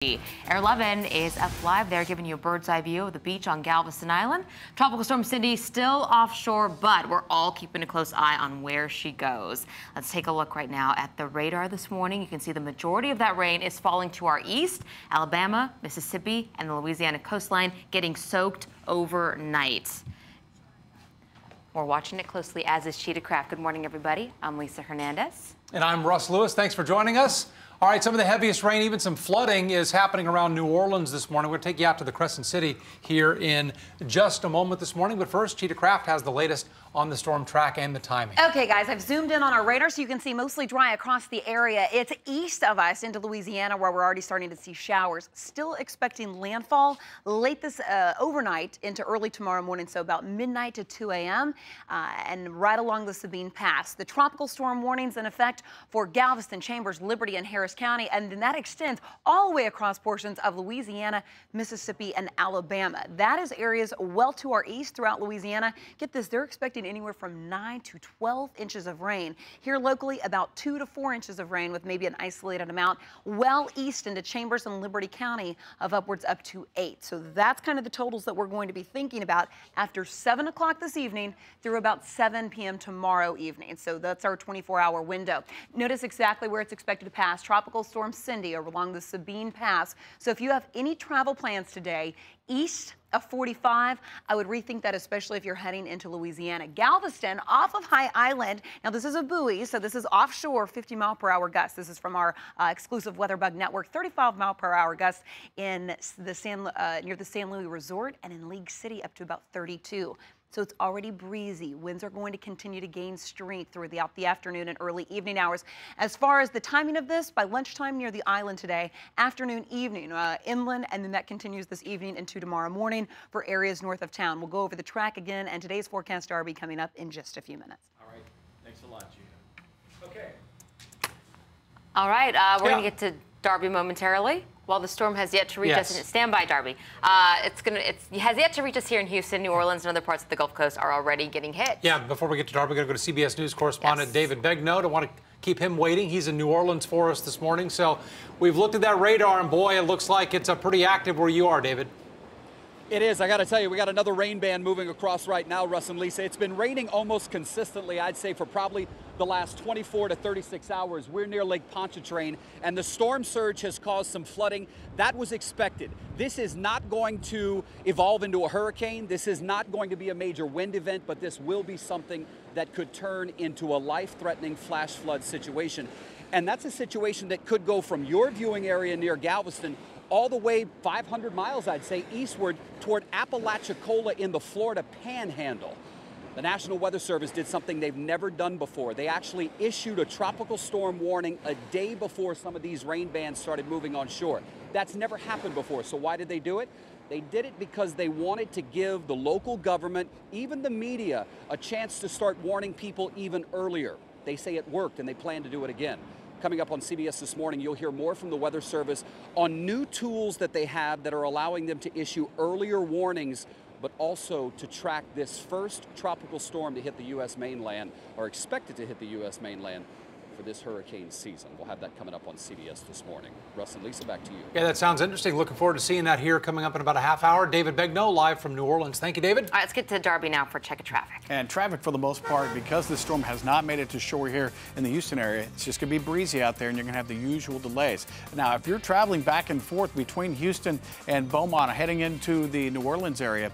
Air 11 is up live there, giving you a bird's eye view of the beach on Galveston Island. Tropical Storm Cindy still offshore, but we're all keeping a close eye on where she goes. Let's take a look right now at the radar this morning. You can see the majority of that rain is falling to our east. Alabama, Mississippi, and the Louisiana coastline getting soaked overnight. We're watching it closely, as is Cheetah Craft. Good morning, everybody. I'm Lisa Hernandez. And I'm Russ Lewis. Thanks for joining us. All right, some of the heaviest rain, even some flooding, is happening around New Orleans this morning. We're going to take you out to the Crescent City here in just a moment this morning. But first, Cheetah Craft has the latest on the storm track and the timing. Okay, guys, I've zoomed in on our radar so you can see mostly dry across the area. It's east of us into Louisiana, where we're already starting to see showers. Still expecting landfall late this overnight into early tomorrow morning, so about midnight to 2 a.m. And right along the Sabine Pass. The tropical storm warnings in effect for Galveston, Chambers, Liberty, and Harris County, and then that extends all the way across portions of Louisiana, Mississippi, and Alabama. That is areas well to our east throughout Louisiana. Get this, they're expecting anywhere from 9 to 12 inches of rain. Here locally, about 2 to 4 inches of rain with maybe an isolated amount. Well east into Chambers and Liberty County of upwards up to 8. So that's kind of the totals that we're going to be thinking about after 7 o'clock this evening through about 7 p.m. tomorrow evening. So that's our 24-hour window. Notice exactly where it's expected to pass. Tropical Storm Cindy over along the Sabine Pass. So if you have any travel plans today, east of 45, I would rethink that, especially if you're heading into Louisiana. Galveston off of High Island. Now this is a buoy, so this is offshore 50-mile-per-hour gusts. This is from our exclusive WeatherBug network. 35-mile-per-hour gusts in the near the San Luis Resort, and in League City up to about 32. So it's already breezy. Winds are going to continue to gain strength throughout the afternoon and early evening hours. As far as the timing of this, by lunchtime near the island today, afternoon, evening, inland, and then that continues this evening into tomorrow morning for areas north of town. We'll go over the track again and today's forecast Darby coming up in just a few minutes. All right. Thanks a lot, Gina. Okay. All right, we're going to get to Darby momentarily. While the storm has yet to reach us, stand by, Darby. It has yet to reach us here in Houston. New Orleans and other parts of the Gulf Coast are already getting hit. Yeah, before we get to Darby, we're going to go to CBS News correspondent David Begnaud. I want to keep him waiting. He's in New Orleans for us this morning. So we've looked at that radar, and boy, it looks like it's pretty active where you are, David. It is. I got to tell you, we got another rain band moving across right now, Russ and Lisa. It's been raining almost consistently, I'd say, for probably the last 24 to 36 hours. We're near Lake Pontchartrain, and the storm surge has caused some flooding. That was expected. This is not going to evolve into a hurricane. This is not going to be a major wind event, but this will be something that could turn into a life-threatening flash flood situation. And that's a situation that could go from your viewing area near Galveston all the way 500 miles, I'd say, eastward toward Apalachicola in the Florida Panhandle. The National Weather Service did something they've never done before. They actually issued a tropical storm warning a day before some of these rain bands started moving on shore. That's never happened before. So why did they do it? They did it because they wanted to give the local government, even the media, a chance to start warning people even earlier. They say it worked, and they plan to do it again. Coming up on CBS this morning, you'll hear more from the Weather Service on new tools that they have that are allowing them to issue earlier warnings, but also to track this first tropical storm to hit the U.S. mainland, or expected to hit the U.S. mainland for this hurricane season. We'll have that coming up on CBS this morning. Russ and Lisa, back to you. Yeah, that sounds interesting. Looking forward to seeing that here coming up in about a half hour. David Begnaud live from New Orleans. Thank you, David. All right, let's get to Darby now for a check of traffic. And traffic, for the most part, because the storm has not made it to shore here in the Houston area, it's just going to be breezy out there, and you're going to have the usual delays. Now, if you're traveling back and forth between Houston and Beaumont, heading into the New Orleans area,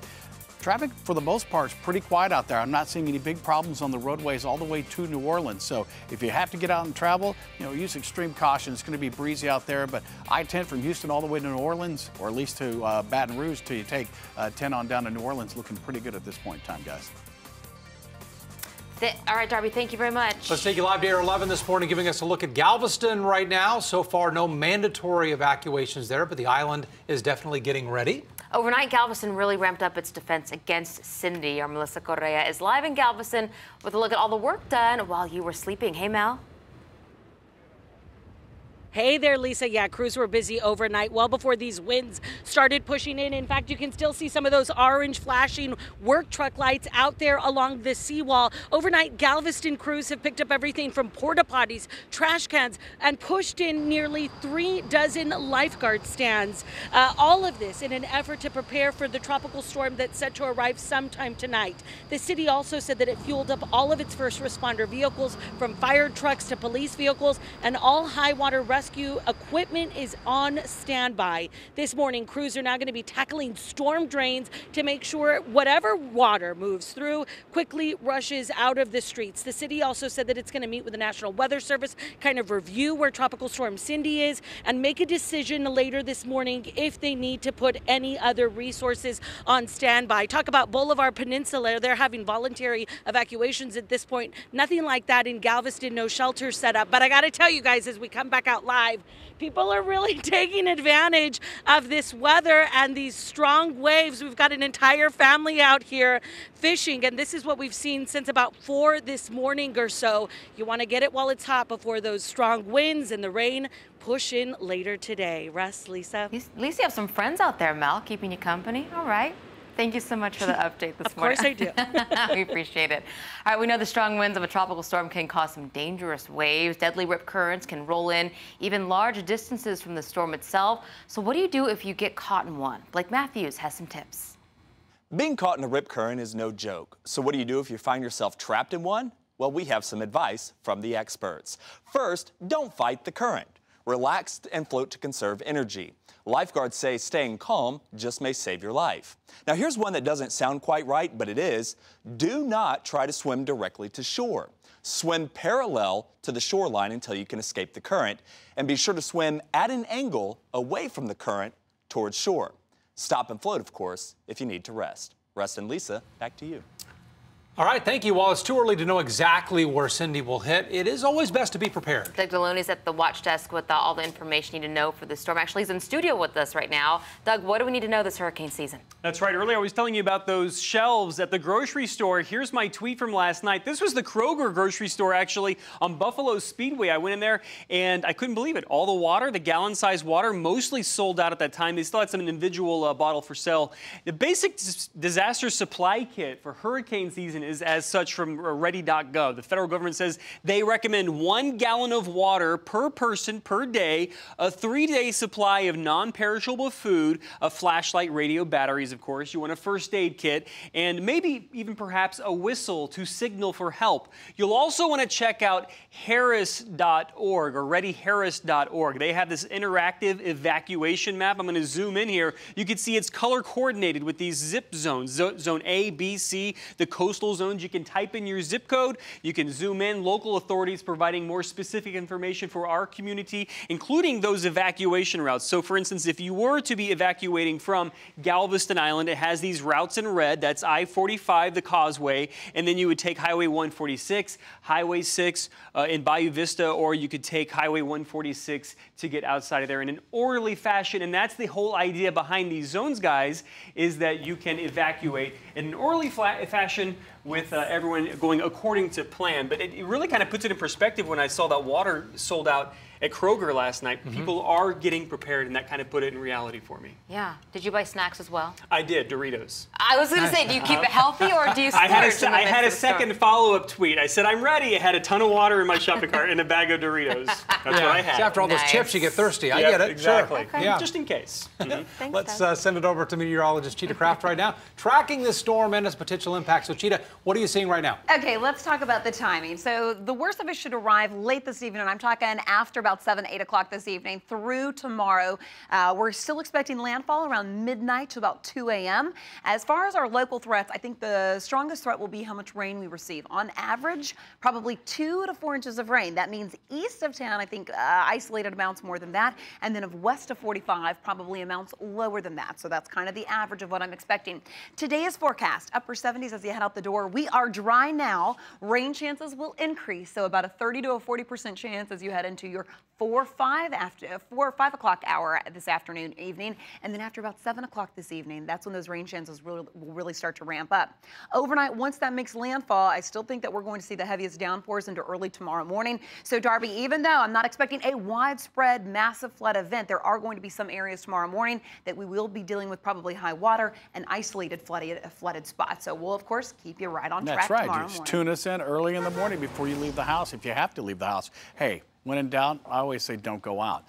traffic, for the most part, is pretty quiet out there. I'm not seeing any big problems on the roadways all the way to New Orleans. So if you have to get out and travel, use extreme caution. It's going to be breezy out there. But I-10 from Houston all the way to New Orleans, or at least to Baton Rouge, till you take 10 on down to New Orleans, looking pretty good at this point in time, guys. All right, Darby, thank you very much. Let's take you live to Air 11 this morning, giving us a look at Galveston right now. So far, no mandatory evacuations there, but the island is definitely getting ready. Overnight, Galveston really ramped up its defense against Cindy. Our Melissa Correa is live in Galveston with a look at all the work done while you were sleeping. Hey, Mel. Hey there, Lisa. Yeah, crews were busy overnight, well before these winds started pushing in. In fact, you can still see some of those orange flashing work truck lights out there along the seawall. Overnight, Galveston crews have picked up everything from porta potties, trash cans, and pushed in nearly 3 dozen lifeguard stands. All of this in an effort to prepare for the tropical storm that's set to arrive sometime tonight. The city also said that it fueled up all of its first responder vehicles, from fire trucks to police vehicles, and all high water rescue equipment is on standby. This morning, crews are now going to be tackling storm drains to make sure whatever water moves through quickly rushes out of the streets. The city also said that it's going to meet with the National Weather Service, kind of review where Tropical Storm Cindy is, and make a decision later this morning if they need to put any other resources on standby. Talk about Boulevard Peninsula. They're having voluntary evacuations at this point. Nothing like that in Galveston, no shelters set up. But I got to tell you guys, as we come back out live, people are really taking advantage of this weather and these strong waves. We've got an entire family out here fishing, and this is what we've seen since about 4 this morning or so. You want to get it while it's hot before those strong winds and the rain push in later today. Russ, Lisa. At least you have some friends out there, Mel, keeping you company. All right. Thank you so much for the update this morning. Of course I do. We appreciate it. All right, we know the strong winds of a tropical storm can cause some dangerous waves. Deadly rip currents can roll in even large distances from the storm itself. So what do you do if you get caught in one? Blake Matthews has some tips. Being caught in a rip current is no joke. So what do you do if you find yourself trapped in one? Well, we have some advice from the experts. First, don't fight the current. Relax and float to conserve energy. Lifeguards say staying calm just may save your life. Now here's one that doesn't sound quite right, but it is. Do not try to swim directly to shore. Swim parallel to the shoreline until you can escape the current, and be sure to swim at an angle away from the current towards shore. Stop and float, of course, if you need to rest. Russ and Lisa, back to you. All right, thank you. While it's too early to know exactly where Cindy will hit, it is always best to be prepared. Doug Deloney's at the watch desk with all the information you need to know for the storm. Actually, he's in studio with us right now. Doug, what do we need to know this hurricane season? That's right. Earlier, I was telling you about those shelves at the grocery store. Here's my tweet from last night. This was the Kroger grocery store, actually, on Buffalo Speedway. I went in there, and I couldn't believe it. All the water, the gallon-sized water, mostly sold out at that time. They still had some individual bottle for sale. The basic disaster supply kit for hurricane season is as such from ready.gov. The federal government says they recommend 1 gallon of water per person per day, a 3-day supply of non-perishable food, a flashlight, radio, batteries, of course. You want a first aid kit, and maybe even perhaps a whistle to signal for help. You'll also want to check out harris.org or readyharris.org. They have this interactive evacuation map. I'm going to zoom in here. You can see it's color coordinated with these zip zones, zone A, B, C, the coastal zones. You can type in your zip code. You can zoom in. Local authorities providing more specific information for our community, including those evacuation routes. So, for instance, if you were to be evacuating from Galveston Island, it has these routes in red. That's I-45, the Causeway, and then you would take Highway 146, Highway 6 in Bayou Vista, or you could take Highway 146 to get outside of there in an orderly fashion. And that's the whole idea behind these zones, guys, is that you can evacuate in an orderly fashion with everyone going according to plan. But it really kind of puts it in perspective when I saw that water sold out at Kroger last night. People are getting prepared, and that kind of put it in reality for me. Yeah. Did you buy snacks as well? I did, Doritos. I was going to say, do you keep it healthy or do you splurge? I had a second follow-up tweet. I said, I'm ready. I had a ton of water in my shopping cart and a bag of Doritos. That's what I had. See, after all those chips, you get thirsty. I get it. Exactly. Sure. Yeah. Just in case. Thanks, Let's send it over to meteorologist Cheetah Kraft right now, tracking this storm and its potential impact. So, Cheetah, what are you seeing right now? Okay, let's talk about the timing. So the worst of it should arrive late this evening. I'm talking after about 7, 8 o'clock this evening through tomorrow. We're still expecting landfall around midnight to about 2 a.m. As far as our local threats, I think the strongest threat will be how much rain we receive. On average, probably 2 to 4 inches of rain. That means east of town, I think isolated amounts more than that. And then of west of 45, probably amounts lower than that. So that's kind of the average of what I'm expecting. Today's forecast, upper 70s as you head out the door. We are dry now. Rain chances will increase, so about a 30 to a 40% chance as you head into your 4 or 5 o'clock hour this afternoon, evening, and then after about 7 o'clock this evening, that's when those rain chances will really start to ramp up. Overnight, once that makes landfall, I still think that we're going to see the heaviest downpours into early tomorrow morning. So, Darby, even though I'm not expecting a widespread massive flood event, there are going to be some areas tomorrow morning that we will be dealing with probably high water and isolated flooded spots. So we'll, of course, keep you right on track tomorrow morning. Just tune us in early in the morning before you leave the house, if you have to leave the house. Hey, when in doubt, I always say don't go out.